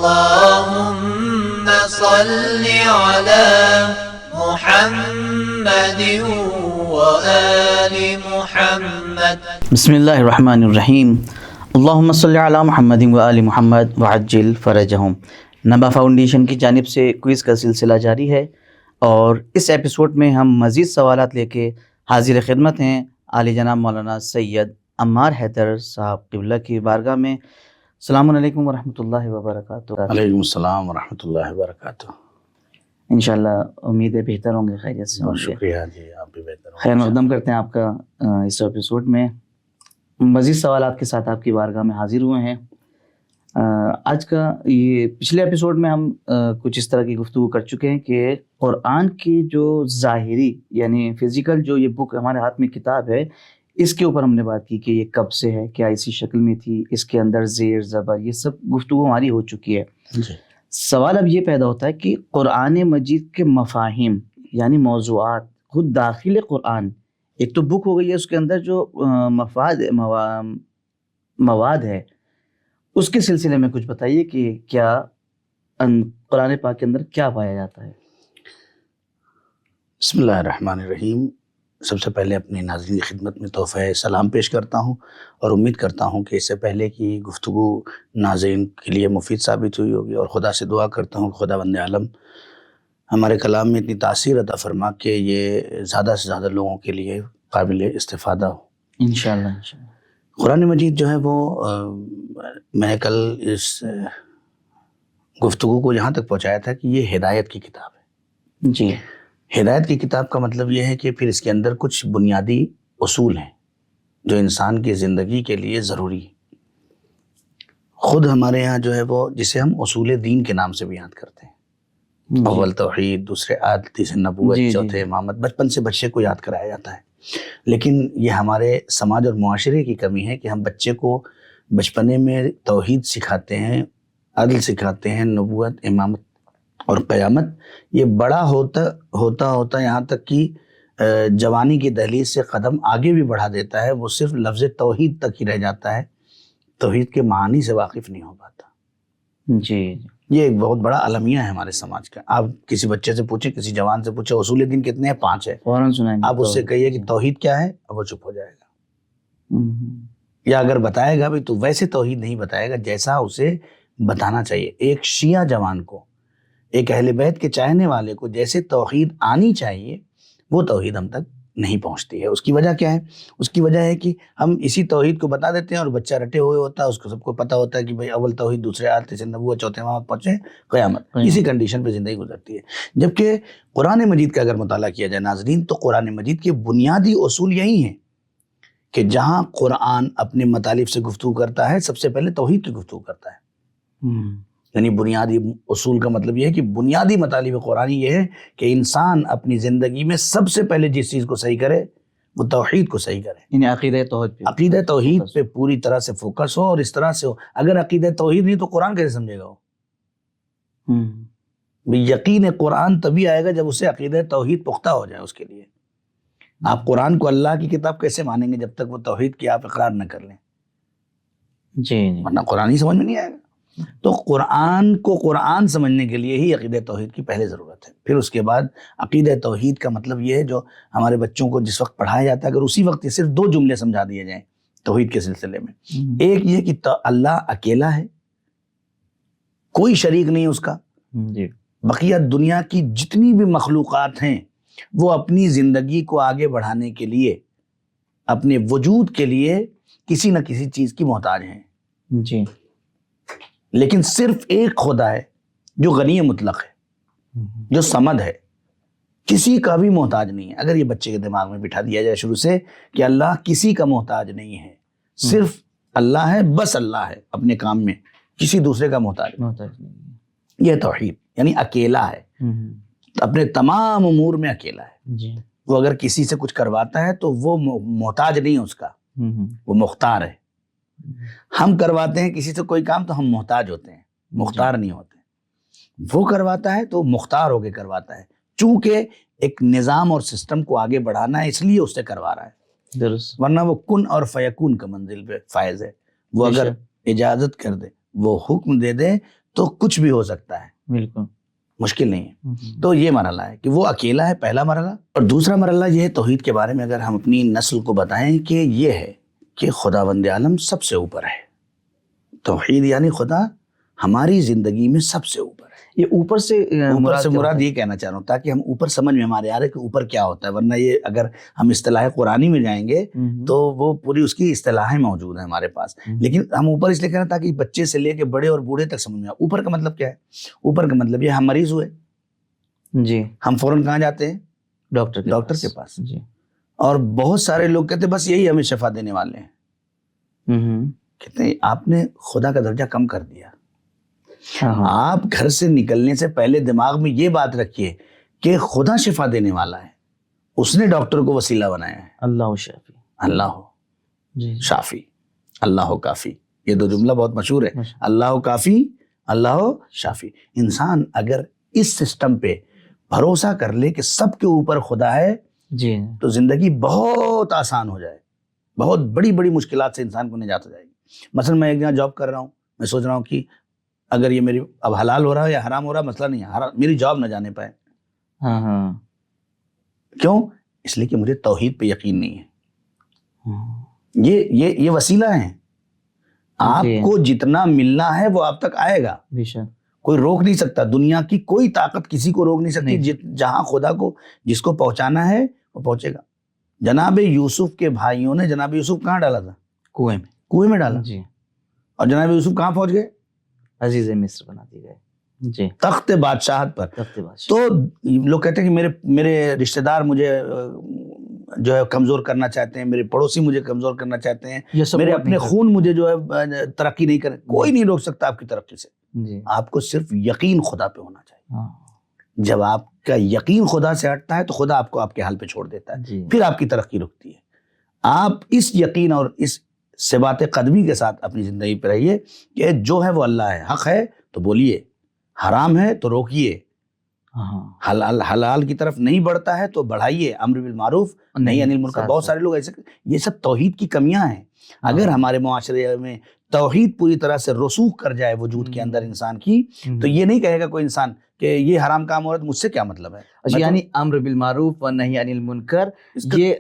اللهم صل على محمد وآل محمد. بسم اللہ الرحمن الرحیم. اللہم صلی علی محمد وآل محمد وعجل فرجہم. نبا فاؤنڈیشن کی جانب سے کوئز کا سلسلہ جاری ہے اور اس ایپیسوڈ میں ہم مزید سوالات لے کے حاضر خدمت ہیں عالی جناب مولانا سید عمار حیدر صاحب قبلہ کی بارگاہ میں. السلام علیکم ورحمۃ اللہ وبرکاتہ. علیکم السلام ورحمۃ اللہ وبرکاتہ. انشاءاللہ امید ہے بہتر ہوں گے، خیریت سے ہوں گے. شکریہ جی، آپ بھی بہتر ہوں. خیر مقدم کرتے ہیں آپ کا اس ایپیسوڈ میں. مزید سوالات کے ساتھ آپ کی بارگاہ میں حاضر ہوئے ہیں. آج کا یہ پچھلے ایپیسوڈ میں ہم کچھ اس طرح کی گفتگو کر چکے ہیں کہ قرآن کی جو ظاہری یعنی فزیکل جو یہ بک ہمارے ہاتھ میں کتاب ہے، اس کے اوپر ہم نے بات کی کہ یہ کب سے ہے، کیا اسی شکل میں تھی، اس کے اندر زیر زبر، یہ سب گفتگو ہماری ہو چکی ہے. سوال اب یہ پیدا ہوتا ہے کہ قرآن مجید کے مفاہیم یعنی موضوعات خود داخل قرآن، ایک تو بک ہو گئی ہے، اس کے اندر جو مواد ہے اس کے سلسلے میں کچھ بتائیے کہ کیا قرآن پاک کے اندر کیا پایا جاتا ہے. بسم اللہ الرحمن الرحیم. سب سے پہلے اپنے ناظرین کی خدمت میں تحفہ سلام پیش کرتا ہوں اور امید کرتا ہوں کہ اس سے پہلے کی گفتگو ناظرین کے لیے مفید ثابت ہوئی ہوگی، اور خدا سے دعا کرتا ہوں کہ خدا بند عالم ہمارے کلام میں اتنی تاثیر عطا فرما کہ یہ زیادہ سے زیادہ لوگوں کے لیے قابل استفادہ ہو انشاءاللہ. قرآن مجید جو ہے وہ میں نے کل اس گفتگو کو یہاں تک پہنچایا تھا کہ یہ ہدایت کی کتاب ہے. جی، ہدایت کی کتاب کا مطلب یہ ہے کہ پھر اس کے اندر کچھ بنیادی اصول ہیں جو انسان کی زندگی کے لیے ضروری ہے. خود ہمارے یہاں جو ہے وہ جسے ہم اصول دین کے نام سے بھی یاد کرتے ہیں. اول توحید، دوسرے عدل، تیسرے نبوت، چوتھے امامت. بچپن سے بچے کو یاد کرایا جاتا ہے، لیکن یہ ہمارے سماج اور معاشرے کی کمی ہے کہ ہم بچے کو بچپنے میں توحید سکھاتے ہیں، عدل سکھاتے ہیں، نبوت، امامت اور قیامت. یہ بڑا ہوتا یہاں تک کہ جوانی کی دہلیز سے قدم آگے بھی بڑھا دیتا ہے، وہ صرف لفظ توحید تک ہی رہ جاتا ہے، توحید کے معانی سے واقف نہیں ہو پاتا. جی، یہ ایک بہت بڑا المیہ ہے ہمارے سماج کا. آپ کسی بچے سے پوچھیں، کسی جوان سے پوچھیں اصول دین کتنے ہیں؟ 5 ہے. فوراً سنائیں گے. آپ اس سے کہیے کہ توحید کیا ہے، اب وہ چپ ہو جائے گا. یا اگر بتائے گا بھی تو ویسے توحید نہیں بتائے گا جیسا اسے بتانا چاہیے. ایک شیعہ جوان کو، ایک اہل بیت کے چاہنے والے کو جیسے توحید آنی چاہیے وہ توحید ہم تک نہیں پہنچتی ہے. اس کی وجہ کیا ہے؟ اس کی وجہ ہے کہ ہم اسی توحید کو بتا دیتے ہیں اور بچہ رٹے ہوئے ہوتا ہے، اس کو سب کو پتہ ہوتا ہے کہ بھائی اول توحید، دوسرے عدل، تیسرے نبوت، چوتھے امامت، پہنچے قیامت. اسی کنڈیشن پہ زندگی گزرتی ہے. جبکہ قرآن مجید کا اگر مطالعہ کیا جائے ناظرین تو قرآن مجید کے بنیادی اصول یہی ہیں کہ جہاں قرآن اپنے مطالب سے گفتگو کرتا ہے سب سے پہلے توحید کی گفتگو کرتا ہے. یعنی بنیادی اصول کا مطلب یہ ہے کہ بنیادی مطالب قرآنی یہ ہے کہ انسان اپنی زندگی میں سب سے پہلے جس چیز کو صحیح کرے وہ توحید کو صحیح کرے. یعنی عقیدہ توحید پہ پوری طرح سے فوکس ہو اور اس طرح سے ہو. اگر عقیدہ توحید نہیں تو قرآن کیسے سمجھے گا وہ؟ یقین قرآن تبھی آئے گا جب اسے عقیدہ توحید پختہ ہو جائے. اس کے لیے آپ قرآن کو اللہ کی کتاب کیسے مانیں گے جب تک وہ توحید کی آپ اقرار نہ کر لیں؟ جی، ورنہ قرآن ہی سمجھ میں نہیں آئے گا. تو قرآن کو قرآن سمجھنے کے لیے ہی عقیدہ توحید کی پہلے ضرورت ہے. پھر اس کے بعد عقیدہ توحید کا مطلب یہ ہے جو ہمارے بچوں کو جس وقت پڑھایا جاتا ہے، اگر اسی وقت صرف 2 جملے سمجھا دیے جائیں توحید کے سلسلے میں. ایک یہ کہ اللہ اکیلا ہے، کوئی شریک نہیں اس کا. بقیہ دنیا کی جتنی بھی مخلوقات ہیں وہ اپنی زندگی کو آگے بڑھانے کے لیے، اپنے وجود کے لیے کسی نہ کسی چیز کی محتاج ہیں. جی، لیکن صرف ایک خدا ہے جو غنی مطلق ہے، جو صمد ہے، کسی کا بھی محتاج نہیں ہے. اگر یہ بچے کے دماغ میں بٹھا دیا جائے شروع سے کہ اللہ کسی کا محتاج نہیں ہے، صرف اللہ ہے، بس اللہ ہے اپنے کام میں، کسی دوسرے کا محتاج نہیں. یہ توحید یعنی اکیلا ہے، اپنے تمام امور میں اکیلا ہے. وہ اگر کسی سے کچھ کرواتا ہے تو وہ محتاج نہیں ہے اس کا، وہ مختار ہے. ہم کرواتے ہیں کسی سے کوئی کام تو ہم محتاج ہوتے ہیں، مختار نہیں ہوتے. وہ کرواتا ہے تو مختار ہو کے کرواتا ہے، چونکہ ایک نظام اور سسٹم کو آگے بڑھانا ہے اس لیے اس سے کروا رہا ہے. درست. ورنہ وہ کن اور فیکون کا منزل پہ فائز ہے. وہ اگر اجازت کر دے، وہ حکم دے دے تو کچھ بھی ہو سکتا ہے، بالکل مشکل نہیں ہے۔ تو یہ مرحلہ ہے کہ وہ اکیلا ہے، پہلا مرحلہ۔ اور دوسرا مرحلہ یہ ہے توحید کے بارے میں اگر ہم اپنی نسل کو بتائیں کہ یہ ہے کہ خداوند عالم سب سے اوپر ہے۔ توحید یعنی خدا ہماری زندگی میں سب سے اوپر ہے۔ یہ اوپر سے مراد یہ کہنا چاہ رہا ہوں تاکہ ہم اوپر سمجھ میں ہمارے آ رہے کہ اوپر کیا ہوتا ہے، ورنہ یہ اگر ہم اصطلاح قرآنی میں جائیں گے تو وہ پوری اس کی اصطلاحیں موجود ہیں ہمارے پاس، لیکن ہم اوپر اس لیے کہہ رہے ہیں تاکہ بچے سے لے کے بڑے اور بوڑھے تک سمجھ میں آئے۔ اوپر کا مطلب کیا ہے؟ اوپر کا مطلب یہ ہم مریض ہوئے جی، ہم فوراً کہاں جاتے ہیں؟ ڈاکٹر کے پاس۔ جی، اور بہت سارے لوگ کہتے ہیں بس یہی ہمیں شفا دینے والے ہیں۔ کہتے ہیں آپ نے خدا کا درجہ کم کر دیا۔ آپ گھر سے نکلنے سے پہلے دماغ میں یہ بات رکھیے کہ خدا شفا دینے والا ہے، اس نے ڈاکٹر کو وسیلہ بنایا ہے۔ اللہ شافی، اللہ شافی، اللہ کافی، یہ دو جملہ بہت مشہور ہے، اللہ کافی، اللہ شافی۔ انسان اگر اس سسٹم پہ بھروسہ کر لے کہ سب کے اوپر خدا ہے جی تو زندگی بہت آسان ہو جائے، بہت بڑی بڑی مشکلات سے انسان کو نجات ہو جائے گی۔ مثلا میں ایک جگہ جاب کر رہا ہوں، میں سوچ رہا ہوں کہ اگر یہ میری اب حلال ہو رہا ہے یا حرام ہو رہا ہے مسئلہ نہیں ہے، میری جاب نہ جانے پائے۔ کیوں؟ اس لیے کہ مجھے توحید پہ یقین نہیں ہے۔ یہ وسیلہ ہے، آپ کو جتنا ملنا ہے وہ آپ تک آئے گا، کوئی روک نہیں سکتا۔ دنیا کی کوئی طاقت کسی کو روک نہیں سکتی۔ جہاں خدا کو جس کو پہنچانا ہے وہ پہنچے گا۔ جناب یوسف کے بھائیوں نے جناب یوسف کہاں ڈالا تھا؟ کنویں میں ڈالا جی۔ اور جناب یوسف کہاں پہنچ گئے؟ عزیز مصر بنا دی گئے جی، تخت بادشاہت پر۔ تو لوگ کہتے ہیں کہ میرے رشتہ دار مجھے جو ہے کمزور کرنا چاہتے ہیں، میرے پڑوسی مجھے کمزور کرنا چاہتے ہیں، میرے اپنے خون مجھے جو ہے ترقی نہیں کرے۔ کوئی نہیں روک سکتا آپ کی ترقی سے، آپ کو صرف یقین خدا پہ ہونا چاہیے۔ جب آپ کا یقین خدا سے ہٹتا ہے تو خدا آپ کو آپ کے حال پہ چھوڑ دیتا ہے، پھر آپ کی ترقی رکتی ہے۔ آپ اس یقین اور اس ثبات قدمی کے ساتھ اپنی زندگی پہ رہیے کہ جو ہے وہ اللہ ہے، حق ہے تو بولیے، حرام ہے تو روکیے، حلال کی طرف نہیں بڑھتا ہے تو بڑھائیے، امر بالمعروف نہیں انل منکر۔ بہت سارے لوگ ایسے، یہ سب توحید کی کمیاں ہیں۔ اگر ہمارے معاشرے میں توحید پوری طرح سے رسوخ کر جائے وجود کے اندر انسان کی، تو یہ نہیں کہے گا کوئی انسان کہ یہ حرام کام ہو رہا ہے، مجھ سے کیا مطلب ہے۔ یعنی امر بالمعروف و نہی عن المنکر یہ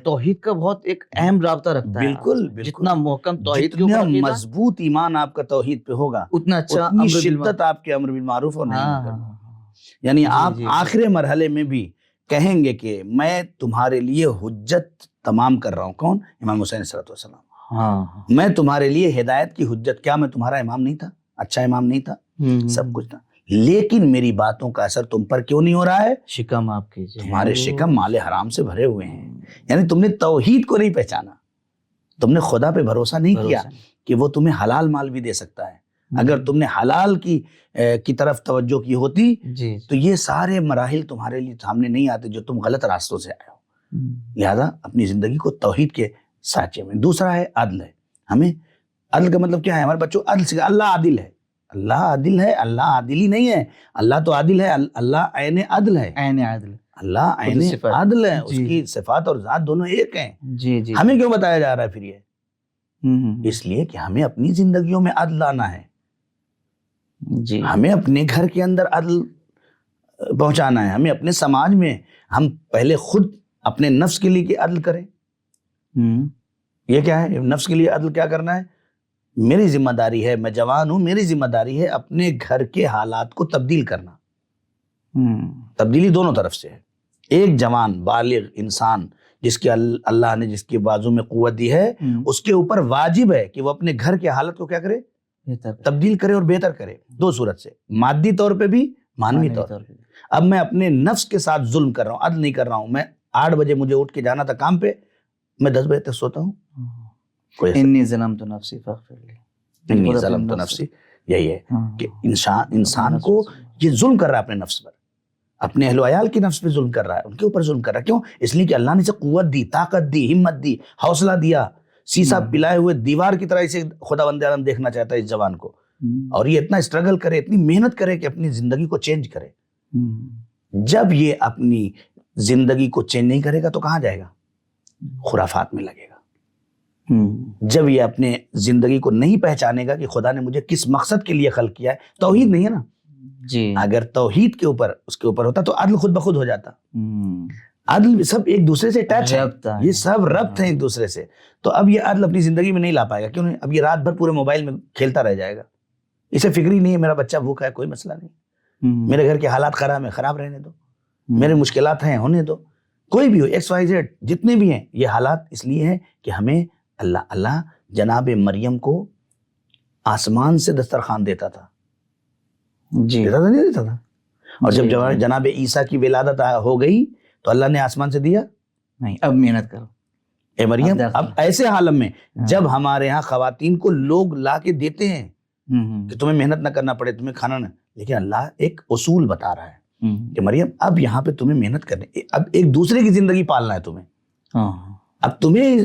توحید کا بہت ایک اہم رابطہ رکھتا ہے۔ بالکل، جتنا محکم توحید کے جتنا اوپر مضبوط ایمان آپ کا توحید پہ ہوگا اتنا اچھا اتنی شدت آپ کے امر بالمعروف اور نہی عن المنکر۔ یعنی آپ آخر مرحلے میں بھی کہیں گے کہ میں تمہارے لیے حجت تمام کر رہا ہوں۔ کون؟ امام حسین صلی اللہ علیہ وسلم۔ میں تمہارے لیے ہدایت کی حجت، کیا میں تمہارا امام نہیں تھا؟ اچھا امام نہیں تھا؟ سب کچھ تھا، لیکن میری باتوں کا اثر تم پر کیوں نہیں ہو رہا ہے؟ شکم آپ کے تمہارے شکم مال حرام سے بھرے ہوئے ہیں۔ یعنی تم نے توحید کو نہیں پہچانا، تم نے خدا پہ بھروسہ نہیں کیا کہ وہ تمہیں حلال مال بھی دے سکتا ہے۔ اگر تم نے حلال کی طرف توجہ کی ہوتی تو یہ سارے مراحل تمہارے لیے سامنے نہیں آتے جو تم غلط راستوں سے آئے ہو۔ لہذا اپنی زندگی کو توحید کے سانچے میں۔ دوسرا ہے عدل ہے۔ ہمیں عدل کا مطلب کیا ہے؟ ہمارے بچوں عدل سے، اللہ عادل ہے، اللہ عادل ہے، اللہ عادل ہی نہیں ہے، اللہ تو عادل ہے، اللہ عین عدل ہے، اللہ عین عدل ہے، اس کی صفات اور ذات دونوں ایک ہیں۔ ہمیں کیوں بتایا جا رہا ہے پھر یہ؟ اس لیے کہ ہمیں اپنی زندگیوں میں عدل لانا ہے، ہمیں اپنے گھر کے اندر عدل پہنچانا ہے، ہمیں اپنے سماج میں ہم پہلے خود اپنے نفس کے لیے عدل کریں۔ یہ کیا ہے نفس کے لیے عدل کیا کرنا ہے؟ میری ذمہ داری ہے، میں جوان ہوں، میری ذمہ داری ہے اپنے گھر کے حالات کو تبدیل کرنا۔ تبدیلی دونوں طرف سے ہے۔ ایک جوان بالغ انسان جس کے اللہ نے جس کے بازو میں قوت دی ہے، اس کے اوپر واجب ہے کہ وہ اپنے گھر کے حالت کو کیا کرے؟ تبدیل کرے اور بہتر کرے، دو صورت سے، مادی طور پہ بھی، معنوی طور پہ۔ اب میں اپنے نفس کے ساتھ ظلم کر رہا ہوں، عدل نہیں کر رہا ہوں۔ میں 8 بجے مجھے اٹھ کے جانا تھا کام پہ، میں 10 بجے تک سوتا ہوں۔ انی ظلمت نفسی فاغفر لی، انی ظلمت نفسی، یہی ہے کہ انسان کو یہ ظلم کر رہا ہے اپنے نفس پر، اپنے اہل و عیال کی نفس پہ ظلم کر رہا ہے، ان کے اوپر ظلم کر رہا ہے۔ کیوں؟ اس لیے کہ اللہ نے اسے قوت دی، طاقت دی، ہمت دی، حوصلہ دیا، سیسا پلائے ہوئے دیوار کی طرح اسے خداوند عالم دیکھنا چاہتا ہے اس جوان کو، اور یہ اتنا اسٹرگل کرے، اتنی محنت کرے کہ اپنی زندگی کو چینج کرے۔ جب یہ اپنی زندگی کو چینج نہیں کرے گا تو کہاں جائے گا؟ خرافات میں لگے گا، جب یہ اپنے زندگی کو نہیں پہچانے گا کہ خدا نے مجھے کس مقصد کے لیے خلق کیا ہے. توحید نہیں ہے نا جی. اگر توحید کے اوپر اس کے اوپر ہوتا تو عدل خود بخود ہو جاتا. عدل سب ایک دوسرے سے اٹیچ ہے, یہ سب ربط ہیں ایک دوسرے سے. تو اب یہ عدل اپنی زندگی میں نہیں لا پائے گا. کیوں نہیں؟ اب یہ رات بھر پورے موبائل میں کھیلتا رہ جائے گا. اسے فکر ہی نہیں ہے میرا بچہ بھوکا ہے, کوئی مسئلہ نہیں, میرے گھر کے حالات خراب ہیں, خراب رہنے دو, میرے مشکلات ہیں, ہونے دو. کوئی بھی ہو, ایکس وائی زیڈ جتنے بھی ہیں, یہ حالات اس لیے ہیں کہ ہمیں اللہ جناب مریم کو آسمان سے دسترخوان دیتا تھا. جی. دیتا تھا نہیں دیتا تھا؟ اور جب جناب عیسیٰ کی ولادت ہو گئی تو اللہ نے آسمان سے دیا نہیں, اب محنت کرو اے مریم. اب ایسے حالم میں جب ہمارے ہاں خواتین کو لوگ لا کے دیتے ہیں کہ تمہیں محنت نہ کرنا پڑے, تمہیں کھانا نہ, لیکن اللہ ایک اصول بتا رہا ہے کہ مریم اب یہاں پہ تمہیں محنت کرنی, اب ایک دوسرے کی زندگی پالنا ہے تمہیں, اب تمہیں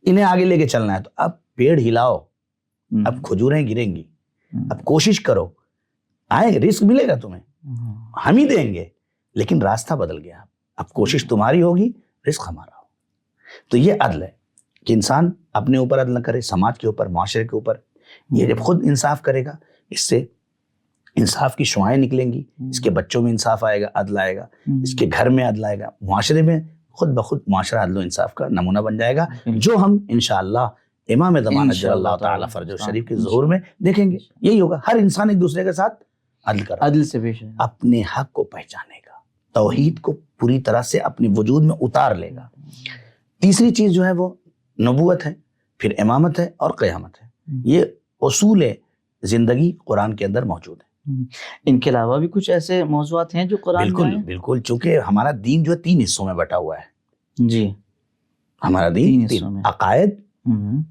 انہیں آگے لے کے چلنا ہے. تو اب پیڑ ہلاؤ, اب کھجوریں گریں گی, اب کوشش کرو, آئے رزق ملے گا تمہیں, ہم ہی دیں گے, لیکن راستہ بدل گیا. اب کوشش تمہاری ہوگی, رزق ہمارا ہو. تو یہ عدل ہے کہ انسان اپنے اوپر عدل نہ کرے, سماج کے اوپر, معاشرے کے اوپر. یہ جب خود انصاف کرے گا, اس سے انصاف کی شعائیں نکلیں گی, اس کے بچوں میں انصاف آئے گا, عدل آئے گا, اس کے گھر میں عدل آئے گا, معاشرے میں خود بخود معاشرہ عدل و انصاف کا نمونہ بن جائے گا, جو ہم انشاءاللہ امام زمانہ جل اللہ تعالیٰ فرج شریف کے ظہور میں دیکھیں گے. یہی ہوگا, ہر انسان ایک دوسرے کے ساتھ عدل کر, عدل سے پیش ہے, اپنے حق کو پہچانے گا, توحید کو پوری طرح سے اپنے وجود میں اتار لے گا. تیسری چیز جو ہے وہ نبوت ہے, پھر امامت ہے اور قیامت ہے. یہ اصول زندگی قرآن کے اندر موجود ہے. ان کے علاوہ بھی کچھ ایسے موضوعات ہیں جو قرآن میں بالکل بالکل, چونکہ ہمارا دین جو ہے 3 حصوں میں بٹا ہوا ہے. جی, ہمارا دین 3 عقائد,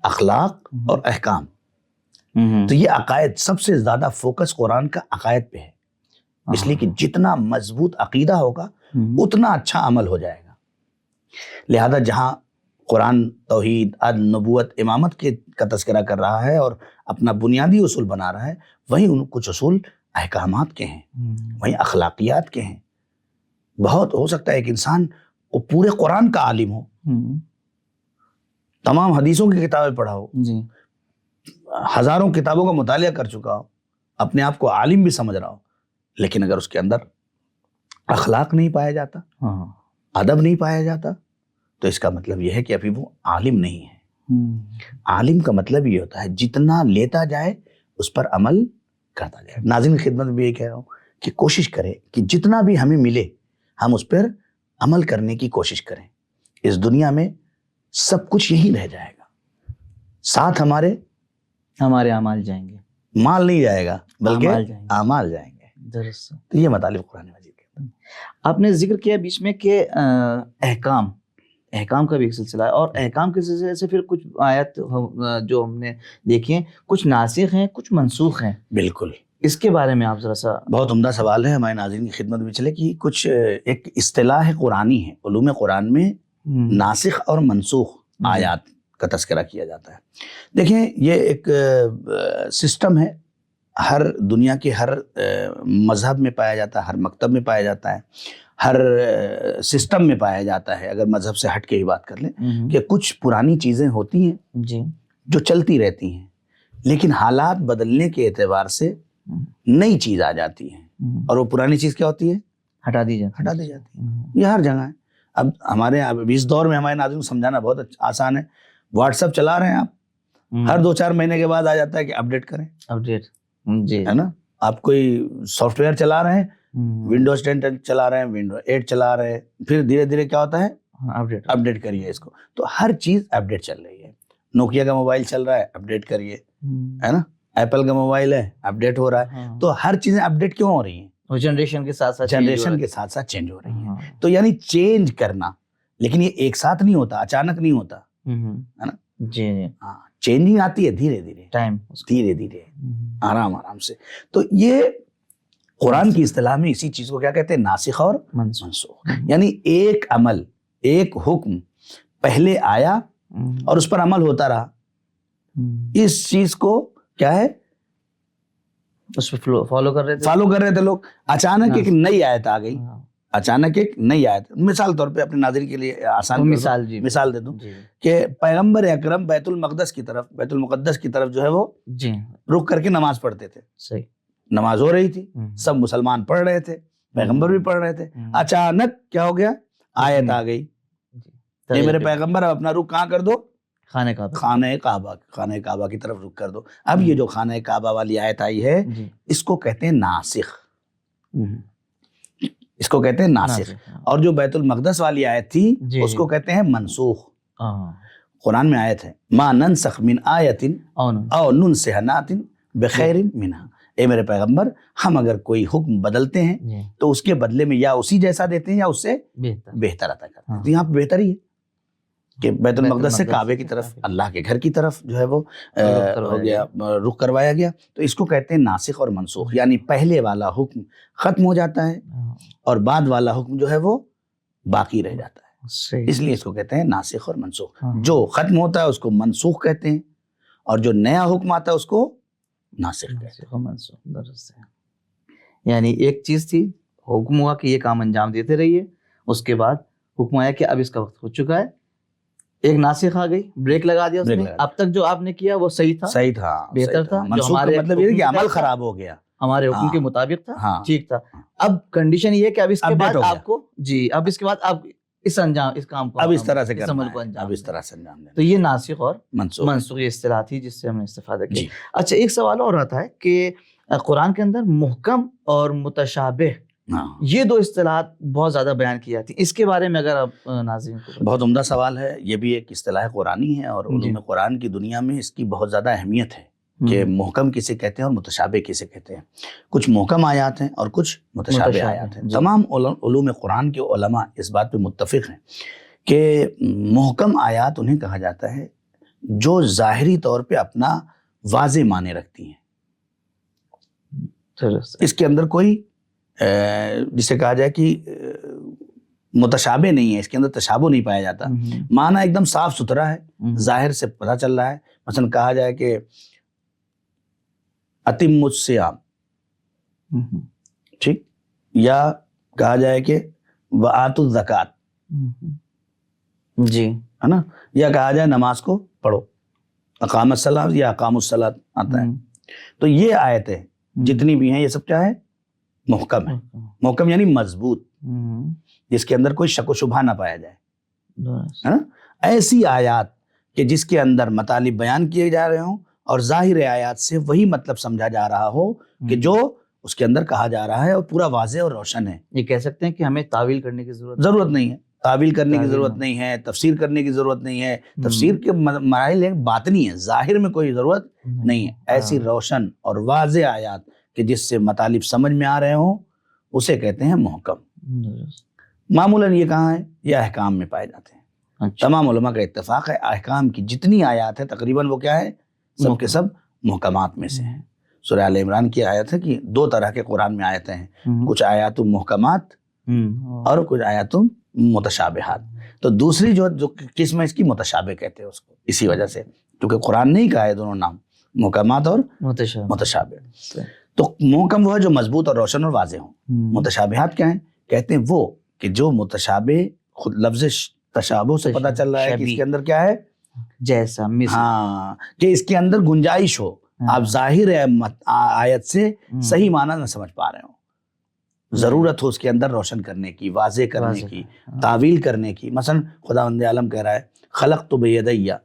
اخلاق اور احکام. تو یہ عقائد سب سے زیادہ فوکس قرآن کا عقائد پہ ہے, اس لیے کہ جتنا مضبوط عقیدہ ہوگا اتنا اچھا عمل ہو جائے گا. لہذا جہاں قرآن توحید, عدل, نبوت, امامت کا تذکرہ کر رہا ہے اور اپنا بنیادی اصول بنا رہا ہے, وہیں ان کچھ اصول احکامات کے ہیں, وہیں اخلاقیات کے ہیں. بہت ہو سکتا ہے کہ انسان وہ پورے قرآن کا عالم ہو, تمام حدیثوں کی کتابیں پڑھا ہو, ہزاروں کتابوں کا مطالعہ کر چکا ہو, اپنے آپ کو عالم بھی سمجھ رہا ہو, لیکن اگر اس کے اندر اخلاق نہیں پایا جاتا, ادب نہیں پایا جاتا, تو اس کا مطلب یہ ہے کہ ابھی وہ عالم نہیں ہے. عالم کا مطلب یہ ہوتا ہے جتنا لیتا جائے اس پر عمل کرتا جائے. ناظرین کی خدمت میں بھی یہ کہہ رہا ہوں کہ کوشش کریں کہ جتنا بھی ہمیں ملے ہم اس پر عمل کرنے کی کوشش کریں. اس دنیا میں سب کچھ یہی رہ جائے گا, ساتھ ہمارے اعمال جائیں گے, مال نہیں جائے گا بلکہ اعمال جائیں گے. درست. تو یہ مطالب قرآن مجید کے اندر. آپ نے ذکر کیا بیچ میں کہ احکام کا بھی ایک سلسلہ ہے, اور احکام کے سلسلے سے پھر کچھ آیت جو ہم نے دیکھی ہیں, کچھ ناسخ ہیں, کچھ منسوخ ہیں. بالکل, اس کے بارے میں آپ ذرا سا. بہت عمدہ سوال ہے, ہمارے ناظرین کی خدمت میں چلے کہ کچھ ایک اصطلاح قرآنی ہے, علوم قرآن میں ناسخ اور منسوخ آیات کا تذکرہ کیا جاتا ہے. دیکھیں یہ ایک سسٹم ہے, ہر دنیا کے ہر مذہب میں پایا جاتا ہے, ہر مکتب میں پایا جاتا ہے, ہر سسٹم میں پایا جاتا ہے. اگر مذہب سے ہٹ کے ہی بات کر لیں کہ کچھ پرانی چیزیں ہوتی ہیں جو چلتی رہتی ہیں, لیکن حالات بدلنے کے اعتبار سے نئی چیز آ جاتی ہے, اور وہ پرانی چیز کیا ہوتی ہے, ہٹا دی جاتی ہے. یہ ہر جگہ ہے. اب ہمارے اس دور میں ہمارے ناظرین کو سمجھانا بہت آسان ہے. واٹس ایپ چلا رہے ہیں آپ, ہر 2-4 مہینے کے بعد آ جاتا ہے کہ اپڈیٹ کریں, جی ہے نا. آپ کوئی سافٹ ویئر چلا رہے ہیں, ونڈوز 10 چلا رہے ہیں, ونڈوز 8 چلا رہے ہیں, پھر دھیرے دھیرے کیا ہوتا ہے, اپڈیٹ کریے اس کو. تو ہر چیز اپڈیٹ چل رہی ہے. نوکیا کا موبائل چل رہا ہے, اپڈیٹ کریے, ہے نا. ایپل کا موبائل ہے, اپڈیٹ ہو رہا ہے. تو ہر چیزیں اپڈیٹ کیوں ہو رہی ہیں, جنریشن کے ساتھ ساتھ چینج ہو رہی ہیں. تو یعنی چینج کرنا, لیکن یہ ایک ساتھ نہیں ہوتا, اچانک نہیں ہوتا, ہے نا. جی ہاں, چینجنگ آتی ہے دھیرے دھیرے, آرام سے. تو یہ قرآن کی اصطلاح میں اسی چیز کو کیا کہتے ہیں, ناسخ اور منسوخ. یعنی ایک عمل, ایک حکم پہلے آیا اور اس پر عمل ہوتا رہا, اس چیز کو کیا ہے, اس پہ فالو کر رہے تھے لوگ. اچانک ایک نئی آیت آ گئی, اچانک ایک نئی آیت، مثال طور پہ اپنے ناظرین کے لیے آسان کر دوں، مثال دے دوں کہ پیغمبر اکرم بیت المقدس کی طرف جو ہے وہ رخ کر کے نماز پڑھتے تھے. صحیح. نماز ہو رہی تھی، سب مسلمان پڑھ رہے تھے، پیغمبر بھی پڑھ رہے تھے. اچانک کیا ہو گیا؟ آیت آ گئی، یہ میرے پیغمبر اب اپنا رخ کہاں کر دو؟ خانہ کعبہ کی طرف رخ کر دو. اب یہ جو خانہ کعبہ والی آیت آئی ہے اس کو کہتے ہیں ناسخ، اس کو کہتے ہیں ناسخ. اور جو بیت المقدس والی آیت تھی اس کو کہتے ہیں منسوخ. قرآن میں آیت ہے ما ننسخ من آیت او ننسها نات بخیر منها. اے میرے پیغمبر، ہم اگر کوئی حکم بدلتے ہیں تو اس کے بدلے میں یا اسی جیسا دیتے ہیں یا اس سے بہتر عطا کرتے ہیں. یہاں پہ بہتر ہی ہے کہ بیت المقدس سے کعبے کی طرف، اللہ کے گھر کی طرف جو ہے وہ ہو گیا، رخ کروایا گیا. تو اس کو کہتے ہیں ناسخ اور منسوخ، یعنی پہلے والا حکم ختم ہو جاتا ہے اور بعد والا حکم جو ہے وہ باقی رہ جاتا ہے. اس لیے اس کو کہتے ہیں ناسخ اور منسوخ. جو ختم ہوتا ہے اس کو منسوخ کہتے ہیں اور جو نیا حکم آتا ہے اس کو ناسخ کہتے ہیں. منسوخ. درست ہے. یعنی ایک چیز تھی، حکم ہوا کہ یہ کام انجام دیتے رہیے، اس کے بعد حکم آیا کہ اب اس کا وقت ہو چکا ہے، ایک ناسخ آ گئی، بریک لگا دیا اس نے. اب تک جو آپ نے کیا وہ صحیح تھا، بہتر تھا. منسوخ کا مطلب یہ ہے کہ عمل خراب ہو گیا، ہمارے حکم کے مطابق تھا، ٹھیک تھا. اب کنڈیشن یہ ہے کہ اب اس کے بعد آپ کو اب اس کے بعد آپ اس کام کو اب اس طرح سے عمل کو انجام دینا. تو یہ ناسخ اور منسوخ یہ اصطلاح تھی جس سے ہم نے استفادہ کیا. اچھا، ایک سوال اور آتا ہے کہ قرآن کے اندر محکم اور متشابہ، یہ دو اصطلاحات بہت زیادہ بیان کی جاتی ہیں، اس کے بارے میں اگر آپ ناظرین کو. بہت عمدہ سوال ہے. یہ بھی ایک اصطلاح قرآنی ہے اور علوم قرآن کی دنیا میں اس کی بہت زیادہ اہمیت ہے کہ محکم کسے کہتے ہیں اور متشابہ کسے کہتے ہیں. کچھ محکم آیات ہیں اور کچھ متشابہ آیات ہیں. تمام علوم قرآن کے علماء اس بات پہ متفق ہیں کہ محکم آیات انہیں کہا جاتا ہے جو ظاہری طور پہ اپنا واضح معنی رکھتی ہیں. اس کے اندر کوئی جسے کہا جائے کہ متشابہ نہیں ہے، اس کے اندر تشابہ نہیں پایا جاتا. معنی ایک دم صاف ستھرا ہے، ظاہر سے پتہ چل رہا ہے. مثلا کہا جائے کہ اتم الصیام، ٹھیک، یا کہا جائے کہ وآتوا الزکات، جی ہے نا، یا کہا جائے نماز کو پڑھو، اقام الصلاۃ یا اقام الصلاۃ آتا ہے. تو یہ آیتیں جتنی بھی ہیں یہ سب کیا ہے؟ محکم ہے. محکم یعنی مضبوط، جس کے اندر کوئی شک و شبہ نہ پایا جائے. ایسی آیات کہ جس کے اندر مطالب بیان کیے جا رہے ہوں اور ظاہر آیات سے وہی مطلب سمجھا جا رہا ہو کہ جو اس کے اندر کہا جا رہا ہے اور پورا واضح اور روشن ہے. یہ کہہ سکتے ہیں کہ ہمیں تعویل کرنے کی ضرورت نہیں ہے، تعویل کرنے کی ضرورت نہیں ہے، تفسیر کرنے کی ضرورت نہیں ہے. تفسیر کے مراحل ایک باطنی ہے، ظاہر میں کوئی ضرورت نہیں ہے. ایسی روشن اور واضح آیات کہ جس سے مطالب سمجھ میں آ رہے ہوں اسے کہتے ہیں محکم. معمولاً یہ کہاں ہے؟ یہ احکام میں پائے جاتے ہیں. تمام علماء کا اتفاق ہے احکام کی جتنی آیات ہیں تقریباً وہ کیا ہے؟ سب کے سب محکمات میں سے ہیں. سورہ آل عمران کی آیت ہے کہ دو طرح کے قرآن میں آیتیں ہیں، کچھ آیات محکمات اور کچھ آیات متشابہات. تو دوسری جو قسم ہے اس کی متشابہ کہتے ہیں اس کو، اسی وجہ سے کیونکہ قرآن نے ہی کہا ہے دونوں نام، محکمات اور متشابہ. تو محکم وہ ہے جو مضبوط اور روشن اور واضح ہوں. متشابہات کیا ہیں؟ کہتے ہیں وہ کہ جو متشابہ خود لفظ تشابہ سے پتہ چل رہا ہے کہ اس کے اندر کیا ہے، جیسا، کہ اس کے اندر گنجائش ہو، آپ ظاہر آیت سے صحیح معنی نہ سمجھ پا رہے ہوں، ضرورت ہو اس کے اندر روشن کرنے کی، واضح کرنے کی، تعویل کرنے کی. مثلا خداوند عالم کہہ رہا ہے خلقت بیدیا،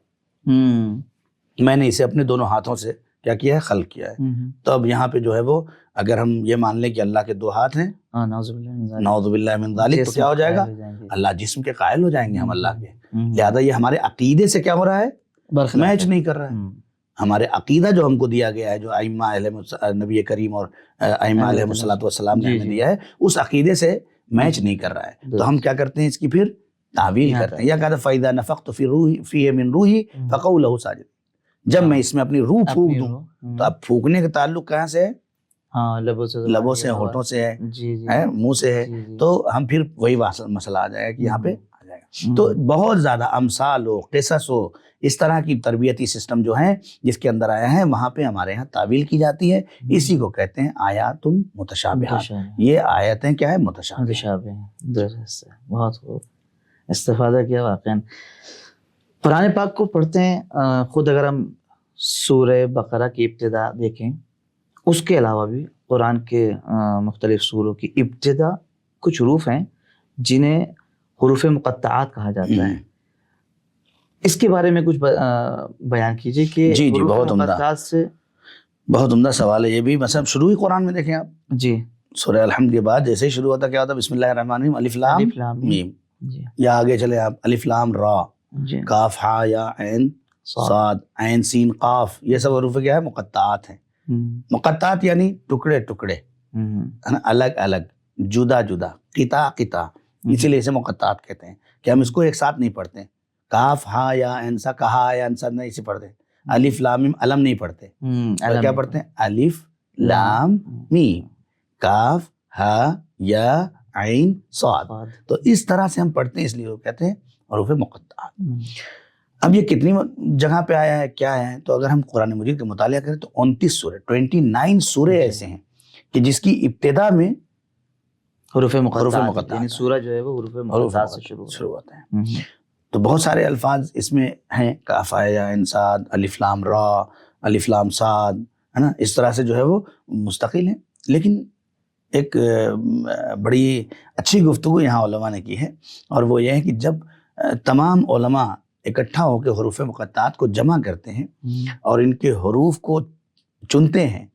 میں نے اسے اپنے دونوں ہاتھوں سے کیا کیا ہے؟ خلق کیا ہے. تو اب یہاں پہ جو ہے وہ اگر ہم یہ مان لیں کہ اللہ کے دو ہاتھ ہیں، نعوذ باللہ من ذالک، تو کیا ہو جائے گا؟ اللہ جسم کے قائل ہو جائیں گے ہم اللہ کے. لہذا یہ ہمارے عقیدے سے کیا ہو رہا ہے؟ میچ نہیں کر رہا ہے. ہمارے عقیدہ جو ہم کو دیا گیا ہے، جو ائمہ نبی کریم اور ائمہ علیہ الصلوۃ والسلام نے ہمیں دیا ہے، اس عقیدے سے میچ نہیں کر رہا ہے. تو ہم کیا کرتے ہیں؟ اس کی پھر تعویل کرتے ہیں. یا کہتے ہیں فَإِذَا نَفَخْتُ فِيهِ مِن رُوحِي فَقَعُوا لَهُ سَاجِدِينَ، جب میں اس میں اپنی روح پھونک دوں. تو اب پھونکنے کا تعلق کہاں سے ہے؟ لبوں سے، ہونٹوں سے ہے، منہ سے ہے. تو ہم پھر وہی مسئلہ آ جائے گا کہ یہاں پہ آ جائے گا. تو بہت زیادہ امثال ہو، قصص ہو، اس طرح کی تربیتی سسٹم جو ہیں جس کے اندر آیا ہے، وہاں پہ ہمارے ہاں تعویل کی جاتی ہے. اسی کو کہتے ہیں آیات متشابہات. یہ آیتیں کیا ہے؟ متشابہ. درست ہے. بہت خوب استفادہ کیا واقعا. قرآن پاک کو پڑھتے ہیں، خود اگر ہم سورہ بقرہ کی ابتدا دیکھیں، اس کے علاوہ بھی قرآن کے مختلف سوروں کی ابتدا کچھ حروف ہیں جنہیں حروف مقطعات کہا جاتا ہے. اس کے بارے میں کچھ بیان کیجئے کہ جی حروف بہت عمدہ، مقطعات سے بہت عمدہ سوال ہے یہ بھی. مثلا شروع ہی قرآن میں دیکھیں آپ، جی سورہ الحمد کے بعد جیسے ہی شروع ہوتا کیا ہوتا؟ بسم اللہ الرحمن الرحیم، الف لام میم. جی یا آگے چلے آپ، الف لام را، جی کاف ہا یا عین صاد، عین سین قاف. یہ سب حروف کیا ہے؟ مقطعات ہیں. مقطعات یعنی ٹکڑے ٹکڑے، ہے نا، الگ الگ، جدا جدا، قطع قطع. اسی لیے اسے مقطعات کہتے ہیں کہ ہم اس کو ایک ساتھ نہیں پڑھتے. کاف ہا یا عین سا، کہا یا عین سا نہیں اسے پڑھتے. الف لام میم علم نہیں پڑھتے. کیا پڑھتے ہیں؟ الف لام میم، کاف ہا یا عین صاد. تو اس طرح سے ہم پڑھتے ہیں، اس لیے وہ کہتے ہیں حروف مقطعات. اب یہ کتنی جگہ پہ آیا ہے، کیا ہے؟ تو اگر ہم قرآن مجید کا مطالعہ کریں تو 29 سورے، 29 سورے ایسے ہیں کہ جس کی ابتدا میں حروف مقطعات، مقطعات یعنی سورہ جو ہے وہ حروف مقطعات سے شروع ہوتے ہیں. تو بہت سارے الفاظ اس میں ہیں، کاف ہا یا عین صاد، الف لام را، الف لام صاد، ہے نا. اس طرح سے جو ہے وہ مستقل ہیں. لیکن ایک بڑی اچھی گفتگو یہاں علماء نے کی ہے، اور وہ یہ ہے کہ جب تمام علماء اکٹھا ہو کے حروف مقطعات کو جمع کرتے ہیں اور ان کے حروف کو چنتے ہیں،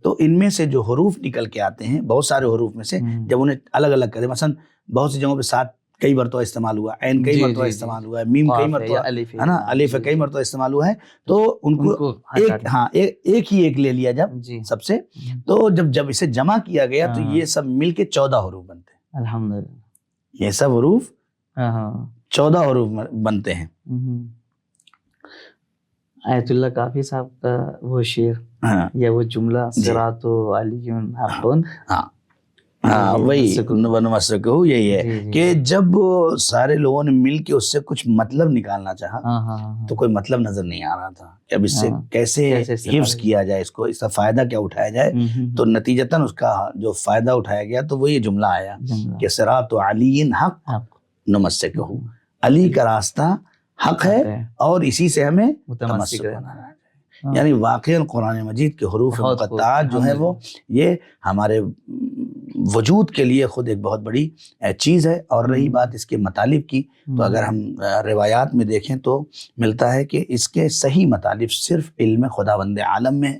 تو ان میں سے جو حروف نکل کے آتے ہیں، بہت سارے حروف میں سے جب انہیں الگ الگ کرتے، مثلا بہت سی جگہوں پہ سات کئی مرتبہ استعمال ہوا، عین کئی مرتبہ استعمال ہوا ہے، میم کئی مرتبہ، ہے نا، الف کئی مرتبہ استعمال ہوا ہے. تو ان کو ایک ہی ایک لے لیا جب سب سے، تو جب اسے جمع کیا گیا تو یہ سب مل کے 14 حروف بنتے ہیں. الحمدللہ. یہ سب حروف 14 حروف بنتے ہیں. آیت اللہ کافی صاحب کا وہ شعر یا وہ جملہ صراط علی حق، ہاں وہی ونمسکہ، یہی ہے کہ جب سارے لوگوں نے مل کے اس سے کچھ مطلب نکالنا چاہا تو کوئی مطلب نظر نہیں آ رہا تھا کہ اب اس سے کیسے حفظ کیا جائے، اس کو اس کا فائدہ کیا اٹھایا جائے. تو نتیجتاً اس کا جو فائدہ اٹھایا گیا تو وہ یہ جملہ آیا کہ صراط علی حق نمسکہ، علی کا راستہ حق ہے اور اسی سے ہمیں متمسک ہونا ہے. یعنی واقعاً قرآن مجید کے حروف مقطعات جو ہیں وہ یہ ہمارے وجود کے لیے خود ایک بہت بڑی چیز ہے. اور رہی بات اس کے مطالب کی، تو اگر ہم روایات میں دیکھیں تو ملتا ہے کہ اس کے صحیح مطالب صرف علم خداوند عالم میں ہے،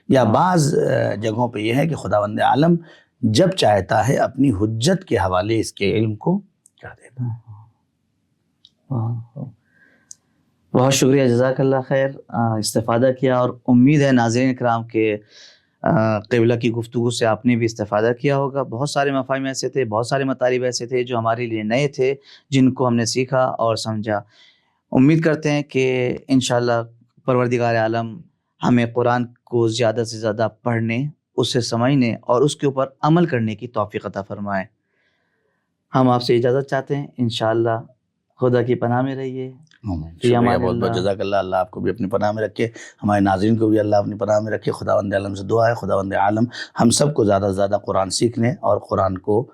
یا بعض جگہوں پہ یہ ہے کہ خداوند عالم جب چاہتا ہے اپنی حجت کے حوالے اس کے علم کو کر دیتا ہے. بہت شکریہ، جزاک اللہ خیر. استفادہ کیا، اور امید ہے ناظرین کرام کے قبلہ کی گفتگو سے آپ نے بھی استفادہ کیا ہوگا. بہت سارے مفاہیم ایسے تھے، بہت سارے مطالب ایسے تھے جو ہمارے لیے نئے تھے، جن کو ہم نے سیکھا اور سمجھا. امید کرتے ہیں کہ انشاءاللہ پروردگار عالم ہمیں قرآن کو زیادہ سے زیادہ پڑھنے، اسے سمجھنے اور اس کے اوپر عمل کرنے کی توفیق عطا فرمائے. ہم آپ سے اجازت چاہتے ہیں. انشاءاللہ خدا کی پناہ میں رہیے. بہت بہت جزاک اللہ. اللہ آپ کو بھی اپنی پناہ میں رکھے، ہمارے ناظرین کو بھی اللہ اپنی پناہ میں رکھے. خداوند عالم سے دعا ہے خداوند عالم ہم سب کو زیادہ سے زیادہ قرآن سیکھنے اور قرآن کو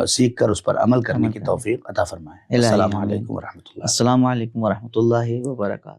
سیکھ کر اس پر عمل کرنے کی توفیق عطا فرمائے. السلام علیکم ورحمۃ اللہ. السلام علیکم ورحمۃ اللہ وبرکاتہ.